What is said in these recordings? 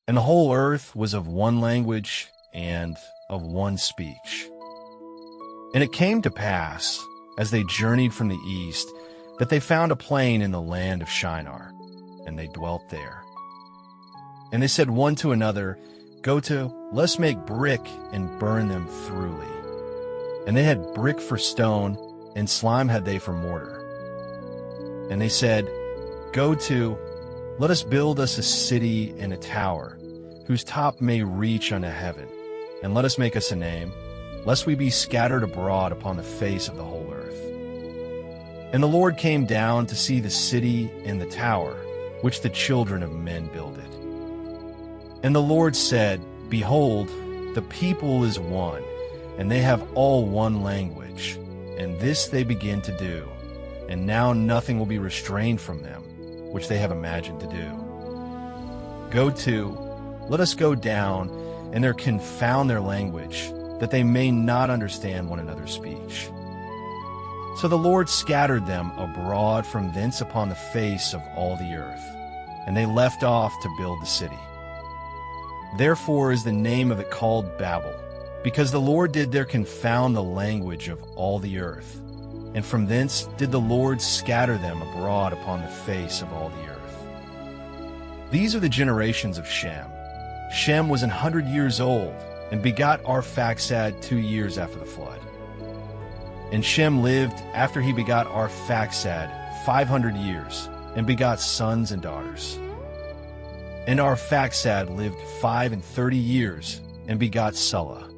And the whole earth was of one language and of one speech. And it came to pass, as they journeyed from the east, that they found a plain in the land of Shinar, and they dwelt there. And they said one to another, Go to, let's make brick and burn them thoroughly. And they had brick for stone, and slime had they for mortar. And they said, Go to, let us build us a city and a tower, whose top may reach unto heaven, and let us make us a name, lest we be scattered abroad upon the face of the whole earth. And the Lord came down to see the city and the tower, which the children of men builded. And the Lord said, Behold, the people is one, and they have all one language, and this they begin to do, and now nothing will be restrained from them, which they have imagined to do. Go to, let us go down, and there confound their language, that they may not understand one another's speech. So the Lord scattered them abroad from thence upon the face of all the earth, and they left off to build the city. Therefore is the name of it called Babel, because the Lord did there confound the language of all the earth, and from thence did the Lord scatter them abroad upon the face of all the earth. These are the generations of Shem. Shem was 100 years old, and begot Arphaxad 2 years after the flood. And Shem lived after he begot Arphaxad 500 years, and begot sons and daughters. And Arphaxad lived 35 years, and begot Sulla.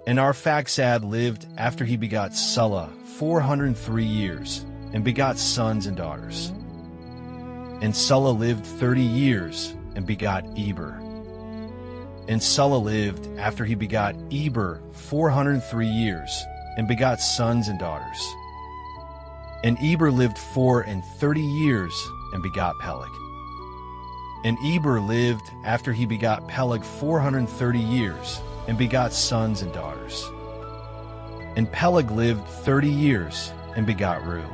And Arphaxad lived after he begot Sulla 403 years, and begot sons and daughters. And Sulla lived 30 years, and begot Eber. And Sulla lived after he begot Eber 403 years, and begot sons and daughters. And Eber lived 34 years, and begot Peleg. And Eber lived after he begot Peleg 430 years, and begot sons and daughters. And Peleg lived 30 years, and begot Reu.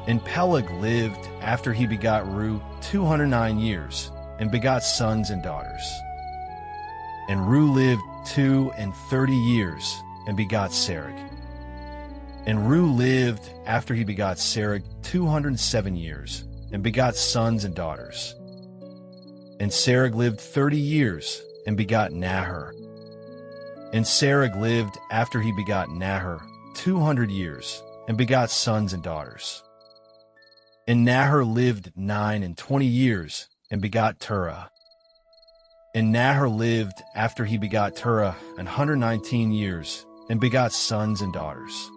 And Peleg lived after he begot Reu 209 years, and begot sons and daughters. And Reu lived 32 years, and begot Serug. And Reu lived after he begot Serug 207 years, and begot sons and daughters. And Serug lived 30 years, and begot Nahor. And Serug lived after he begot Nahor 200 years, and begot sons and daughters. And Nahor lived 29 years, and begot Terah. And Nahor lived after he begot Terah 119 years, and begot sons and daughters.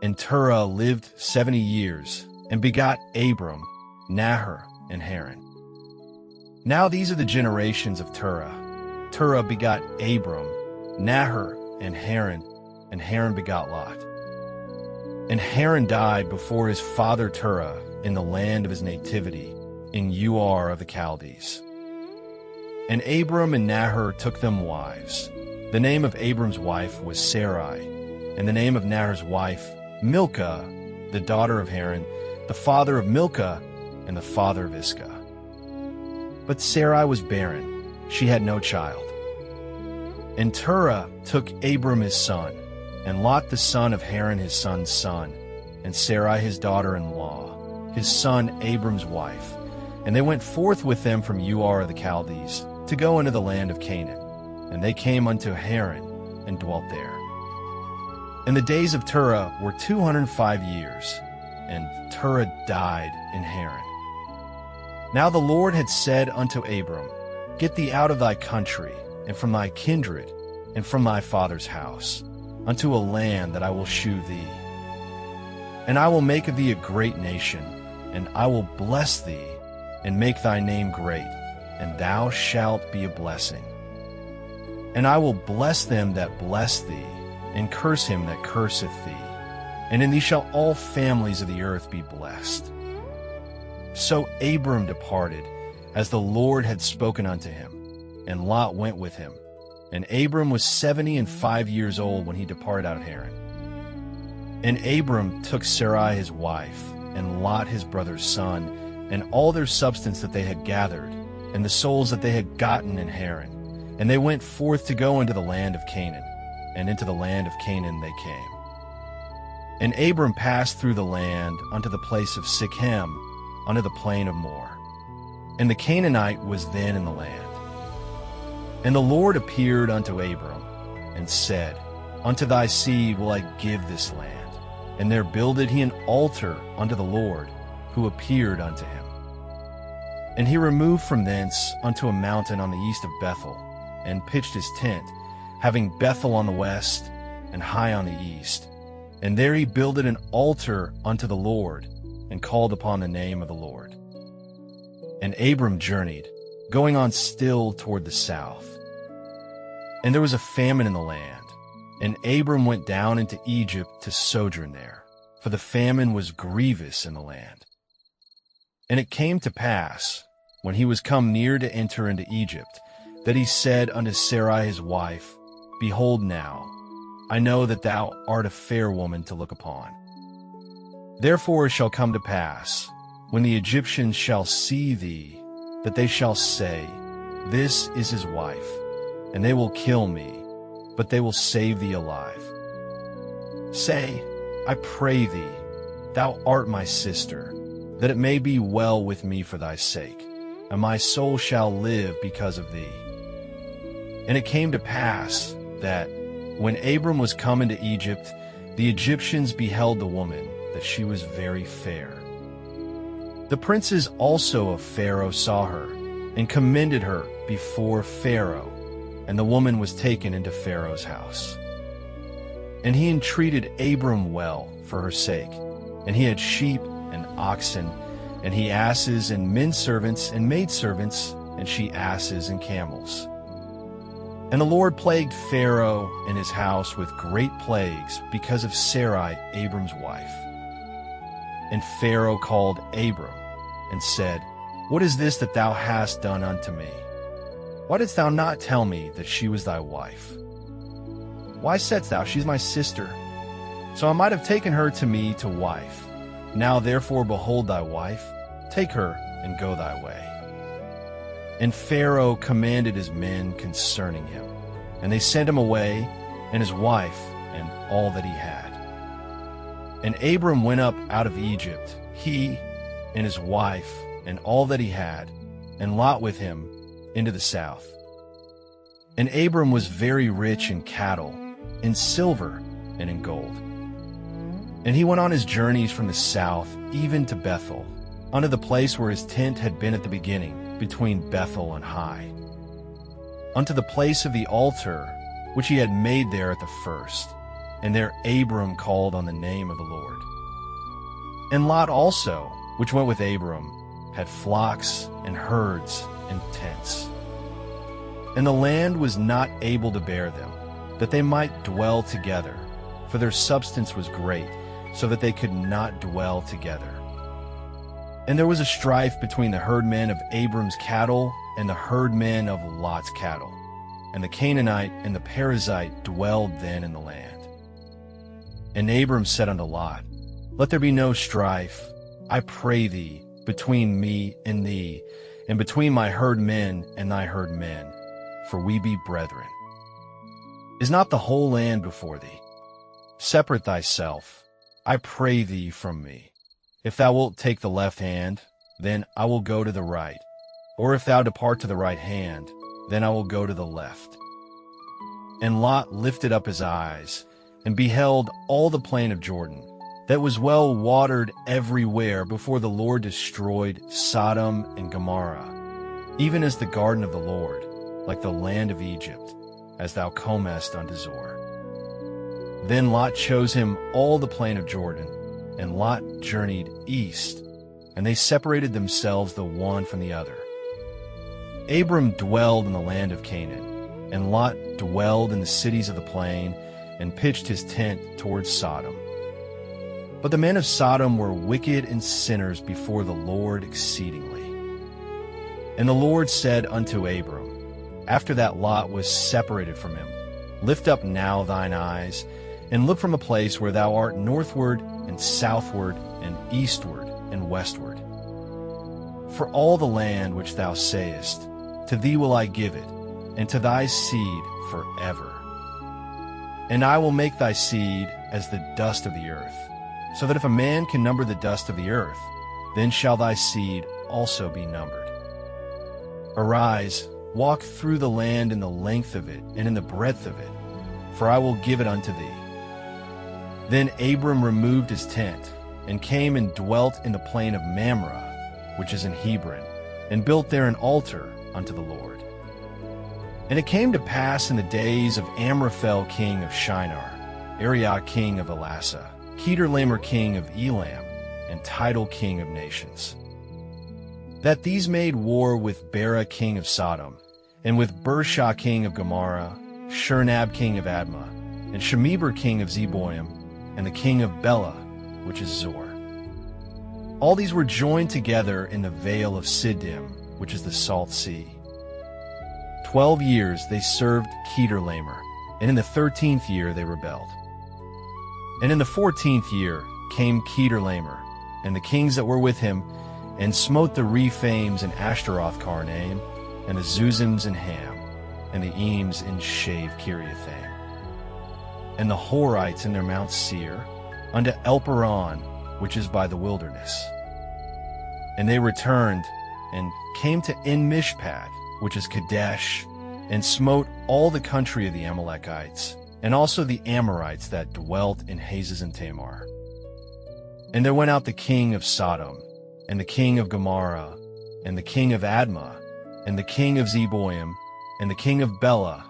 And Terah lived 70 years, and begot Abram, Nahor, and Haran. Now these are the generations of Terah. Terah begot Abram, Nahor, and Haran begot Lot. And Haran died before his father Terah in the land of his nativity, in Ur of the Chaldees. And Abram and Nahor took them wives. The name of Abram's wife was Sarai, and the name of Nahor's wife, Milcah, the daughter of Haran, the father of Milcah, and the father of Iscah. But Sarai was barren, she had no child. And Terah took Abram his son, and Lot the son of Haran his son's son, and Sarai his daughter-in-law, his son Abram's wife. And they went forth with them from Ur of the Chaldees, to go into the land of Canaan. And they came unto Haran, and dwelt there. And the days of Terah were 205 years, and Terah died in Haran. Now the Lord had said unto Abram, Get thee out of thy country, and from thy kindred, and from thy father's house, unto a land that I will shew thee. And I will make of thee a great nation, and I will bless thee, and make thy name great, and thou shalt be a blessing. And I will bless them that bless thee, and curse him that curseth thee. And in thee shall all families of the earth be blessed. So Abram departed, as the Lord had spoken unto him, and Lot went with him. And Abram was 75 years old when he departed out of Haran. And Abram took Sarai his wife, and Lot his brother's son, and all their substance that they had gathered, and the souls that they had gotten in Haran. And they went forth to go into the land of Canaan, and into the land of Canaan they came. And Abram passed through the land unto the place of Sichem, unto the plain of Moreh. And the Canaanite was then in the land. And the Lord appeared unto Abram, and said, Unto thy seed will I give this land. And there builded he an altar unto the Lord, who appeared unto him. And he removed from thence unto a mountain on the east of Bethel, and pitched his tent, having Bethel on the west, and Hai on the east. And there he builded an altar unto the Lord, and called upon the name of the Lord. And Abram journeyed, going on still toward the south. And there was a famine in the land, and Abram went down into Egypt to sojourn there, for the famine was grievous in the land. And it came to pass, when he was come near to enter into Egypt, that he said unto Sarai his wife, Behold now, I know that thou art a fair woman to look upon. Therefore it shall come to pass, when the Egyptians shall see thee, that they shall say, This is his wife, and they will kill me, but they will save thee alive. Say, I pray thee, thou art my sister, that it may be well with me for thy sake, and my soul shall live because of thee. And it came to pass that, when Abram was come into Egypt, the Egyptians beheld the woman, that she was very fair. The princes also of Pharaoh saw her, and commended her before Pharaoh, and the woman was taken into Pharaoh's house. And he entreated Abram well for her sake, and he had sheep and oxen, and he asses and men servants and maidservants, and she asses and camels. And the Lord plagued Pharaoh and his house with great plagues because of Sarai, Abram's wife. And Pharaoh called Abram, and said, What is this that thou hast done unto me? Why didst thou not tell me that she was thy wife? Why saidst thou, She is my sister? So I might have taken her to me to wife. Now therefore behold thy wife, take her and go thy way. And Pharaoh commanded his men concerning him, and they sent him away, and his wife, and all that he had. And Abram went up out of Egypt, he, and his wife, and all that he had, and Lot with him, into the south. And Abram was very rich in cattle, in silver, and in gold. And he went on his journeys from the south, even to Bethel, unto the place where his tent had been at the beginning, between Bethel and Hai, unto the place of the altar, which he had made there at the first. And there Abram called on the name of the Lord. And Lot also, which went with Abram, had flocks and herds and tents. And the land was not able to bear them, that they might dwell together, for their substance was great, so that they could not dwell together. And there was a strife between the herdmen of Abram's cattle and the herdmen of Lot's cattle. And the Canaanite and the Perizzite dwelled then in the land. And Abram said unto Lot, Let there be no strife, I pray thee, between me and thee, and between my herdmen and thy herdmen, for we be brethren. Is not the whole land before thee? Separate thyself, I pray thee, from me. If thou wilt take the left hand, then I will go to the right. Or if thou depart to the right hand, then I will go to the left. And Lot lifted up his eyes, and beheld all the plain of Jordan, that was well watered everywhere before the Lord destroyed Sodom and Gomorrah, even as the garden of the Lord, like the land of Egypt, as thou comest unto Zoar. Then Lot chose him all the plain of Jordan, and Lot journeyed east, and they separated themselves the one from the other. Abram dwelled in the land of Canaan, and Lot dwelled in the cities of the plain, and pitched his tent towards Sodom. But the men of Sodom were wicked and sinners before the Lord exceedingly. And the Lord said unto Abram, after that Lot was separated from him, Lift up now thine eyes, and look from the place where thou art northward and southward and eastward and westward. For all the land which thou sayest, to thee will I give it, and to thy seed forever. And I will make thy seed as the dust of the earth, so that if a man can number the dust of the earth, then shall thy seed also be numbered. Arise, walk through the land in the length of it and in the breadth of it, for I will give it unto thee. Then Abram removed his tent, and came and dwelt in the plain of Mamre, which is in Hebron, and built there an altar unto the Lord. And it came to pass in the days of Amraphel king of Shinar, Arioch king of Elasa, Kedorlaomer king of Elam, and Tidal king of nations, that these made war with Bera king of Sodom, and with Bershah king of Gomorrah, Shurnab king of Admah, and Shemeber king of Zeboim, and the king of Bela, which is Zor. All these were joined together in the vale of Siddim, which is the Salt Sea. 12 years they served Kedorlaomer, and in the 13th year they rebelled. And in the 14th year came Kedorlaomer, and the kings that were with him, and smote the Rephaims and Ashtaroth-Karnaim, and the Zuzims in Ham, and the Eames in Shave-Kiriathaim, and the Horites in their Mount Seir, unto Elparan, which is by the wilderness. And they returned, and came to En-Mishpat, which is Kadesh, and smote all the country of the Amalekites, and also the Amorites that dwelt in Hazez and Tamar. And there went out the king of Sodom, and the king of Gomorrah, and the king of Admah, and the king of Zeboim, and the king of Bela,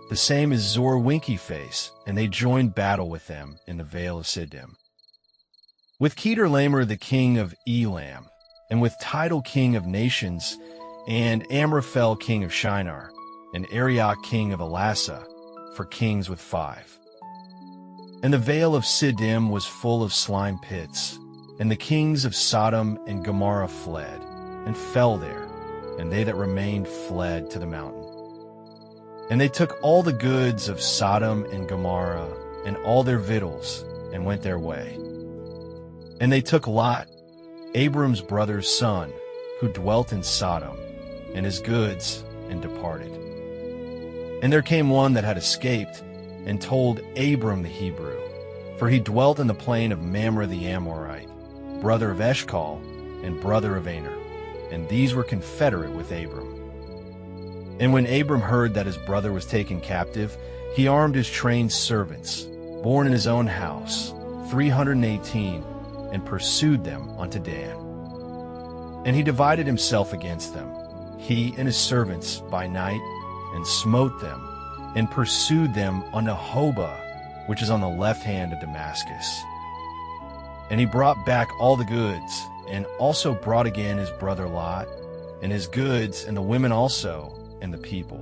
the same as Zor Winky-Face, and they joined battle with them in the vale of Siddim. With Kedorlaomer the king of Elam, and with Tidal king of nations, and Amraphel king of Shinar, and Arioch king of Elasa, for kings with 5. And the vale of Siddim was full of slime pits, and the kings of Sodom and Gomorrah fled, and fell there, and they that remained fled to the mountain. And they took all the goods of Sodom and Gomorrah, and all their victuals, and went their way. And they took Lot, Abram's brother's son, who dwelt in Sodom, and his goods, and departed. And there came one that had escaped, and told Abram the Hebrew, for he dwelt in the plain of Mamre the Amorite, brother of Eshcol, and brother of Aner, and these were confederate with Abram. And when Abram heard that his brother was taken captive, he armed his trained servants, born in his own house, 318, and pursued them unto Dan. And he divided himself against them, he and his servants, by night, and smote them, and pursued them unto Hobah, which is on the left hand of Damascus. And he brought back all the goods, and also brought again his brother Lot, and his goods, and the women also, and the people.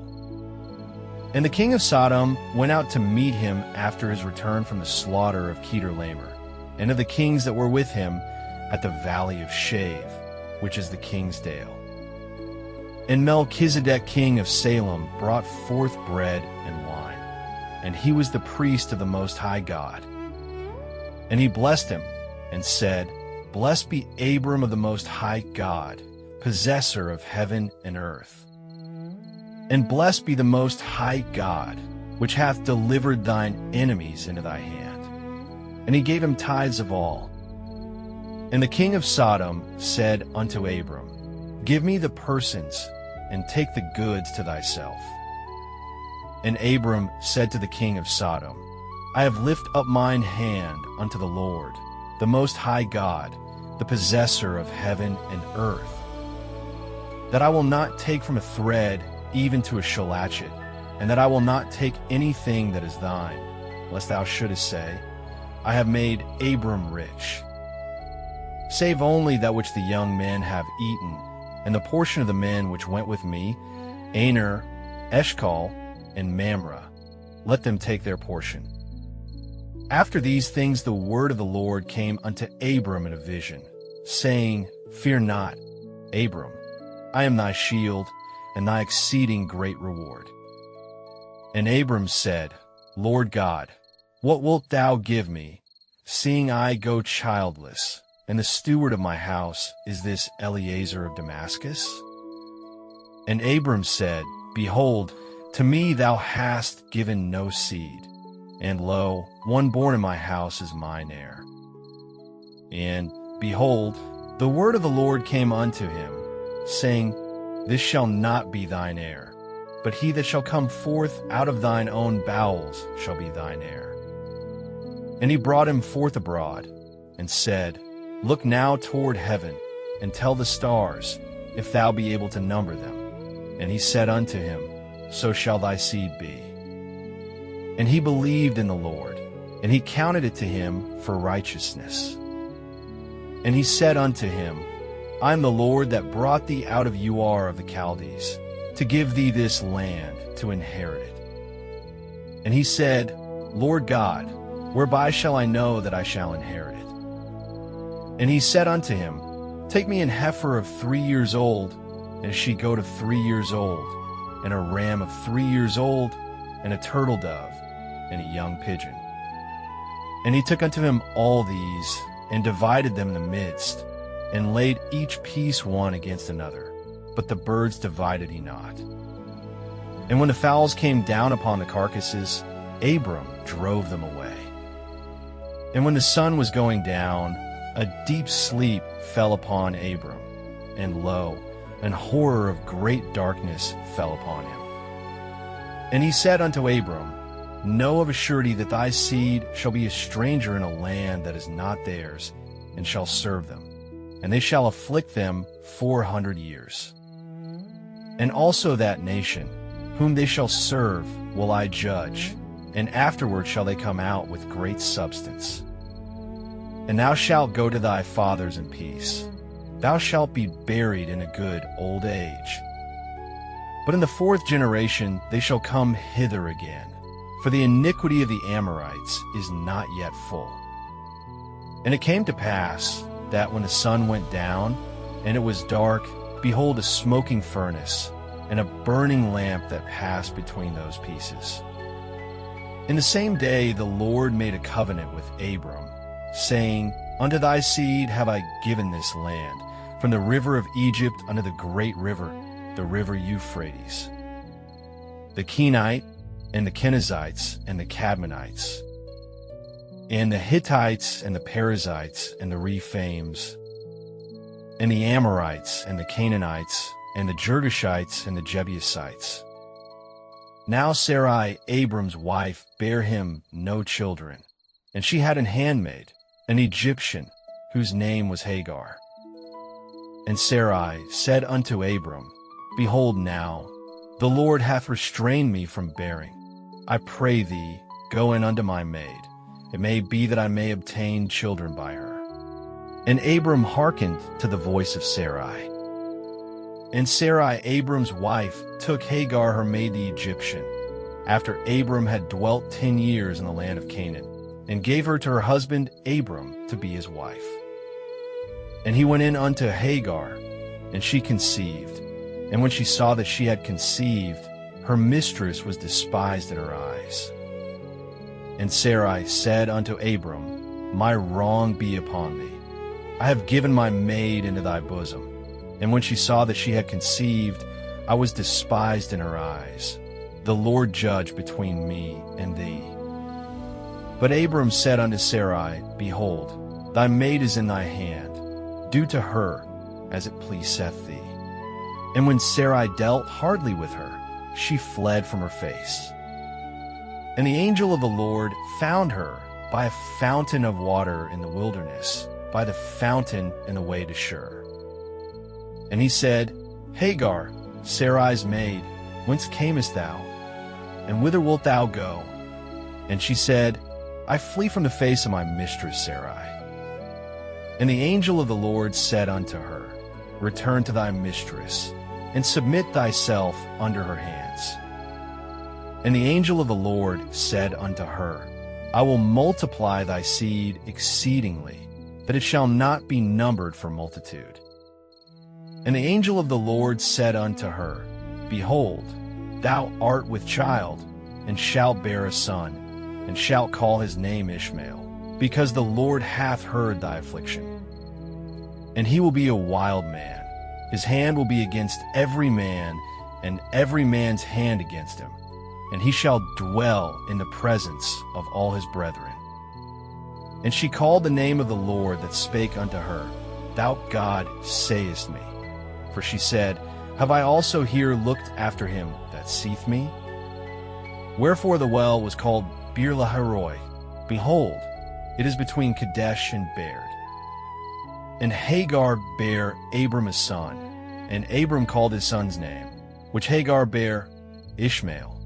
And the king of Sodom went out to meet him after his return from the slaughter of Kedorlaomer, and of the kings that were with him at the valley of Shave, which is the king's dale. And Melchizedek king of Salem brought forth bread and wine, and he was the priest of the Most High God. And he blessed him, and said, Blessed be Abram of the Most High God, possessor of heaven and earth. And blessed be the Most High God, which hath delivered thine enemies into thy hand. And he gave him tithes of all. And the king of Sodom said unto Abram, Give me the persons, and take the goods to thyself. And Abram said to the king of Sodom, I have lifted up mine hand unto the Lord, the Most High God, the possessor of heaven and earth, that I will not take from a thread even to a shallachet, and that I will not take anything that is thine, lest thou shouldest say, I have made Abram rich. Save only that which the young men have eaten, and the portion of the men which went with me, Aner, Eshcol, and Mamre, let them take their portion. After these things the word of the Lord came unto Abram in a vision, saying, Fear not, Abram, I am thy shield, and thy exceeding great reward. And Abram said, Lord God, what wilt thou give me, seeing I go childless, and the steward of my house is this Eliezer of Damascus? And Abram said, Behold, to me thou hast given no seed, and lo, one born in my house is mine heir. And, behold, the word of the Lord came unto him, saying, This shall not be thine heir, but he that shall come forth out of thine own bowels shall be thine heir. And he brought him forth abroad, and said, Look now toward heaven, and tell the stars, if thou be able to number them. And he said unto him, So shall thy seed be. And he believed in the Lord, and he counted it to him for righteousness. And he said unto him, I am the Lord that brought thee out of Ur of the Chaldees, to give thee this land to inherit it. And he said, Lord God, whereby shall I know that I shall inherit it? And he said unto him, Take me an heifer of 3 years old, and a she-goat of 3 years old, and a ram of 3 years old, and a turtle dove, and a young pigeon. And he took unto him all these, and divided them in the midst, and laid each piece one against another, but the birds divided he not. And when the fowls came down upon the carcasses, Abram drove them away. And when the sun was going down, a deep sleep fell upon Abram, and lo, an horror of great darkness fell upon him. And he said unto Abram, Know of a surety that thy seed shall be a stranger in a land that is not theirs, and shall serve them, and they shall afflict them 400 years. And also that nation, whom they shall serve, will I judge, and afterward shall they come out with great substance. And thou shalt go to thy fathers in peace. Thou shalt be buried in a good old age. But in the 4th generation they shall come hither again, for the iniquity of the Amorites is not yet full. And it came to pass that when the sun went down, and it was dark, behold, a smoking furnace, and a burning lamp that passed between those pieces. In the same day the Lord made a covenant with Abram, saying, Unto thy seed have I given this land, from the river of Egypt unto the great river, the river Euphrates. The Kenite, and the Kenizzites, and the Cadmonites, and the Hittites, and the Perizzites, and the Rephaims, and the Amorites, and the Canaanites, and the Girgashites, and the Jebusites. Now Sarai, Abram's wife, bare him no children, and she had an handmaid, an Egyptian, whose name was Hagar. And Sarai said unto Abram, Behold now, the Lord hath restrained me from bearing. I pray thee, go in unto my maid. It may be that I may obtain children by her. And Abram hearkened to the voice of Sarai. And Sarai, Abram's wife, took Hagar her maid the Egyptian, after Abram had dwelt 10 years in the land of Canaan, and gave her to her husband Abram to be his wife. And he went in unto Hagar, and she conceived. And when she saw that she had conceived, her mistress was despised in her eyes. And Sarai said unto Abram, My wrong be upon thee. I have given my maid into thy bosom. And when she saw that she had conceived, I was despised in her eyes. The Lord judge between me and thee. But Abram said unto Sarai, Behold, thy maid is in thy hand. Do to her as it pleaseth thee. And when Sarai dealt hardly with her, she fled from her face. And the angel of the Lord found her by a fountain of water in the wilderness, by the fountain in the way to Shur. And he said, Hagar, Sarai's maid, whence camest thou? And whither wilt thou go? And she said, I flee from the face of my mistress Sarai. And the angel of the Lord said unto her, Return to thy mistress, and submit thyself under her hands. And the angel of the Lord said unto her, I will multiply thy seed exceedingly, that it shall not be numbered for multitude. And the angel of the Lord said unto her, Behold, thou art with child, and shalt bear a son, and shalt call his name Ishmael, because the Lord hath heard thy affliction. And he will be a wild man. His hand will be against every man, and every man's hand against him, and he shall dwell in the presence of all his brethren. And she called the name of the Lord that spake unto her, Thou God sayest me. For she said, Have I also here looked after him that seeth me? Wherefore the well was called Beer-lahai-roi. Behold, it is between Kadesh and Bered. And Hagar bare Abram a son, and Abram called his son's name, which Hagar bare, Ishmael.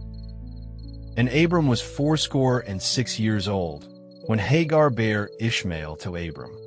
And Abram was 86 years old, when Hagar bare Ishmael to Abram.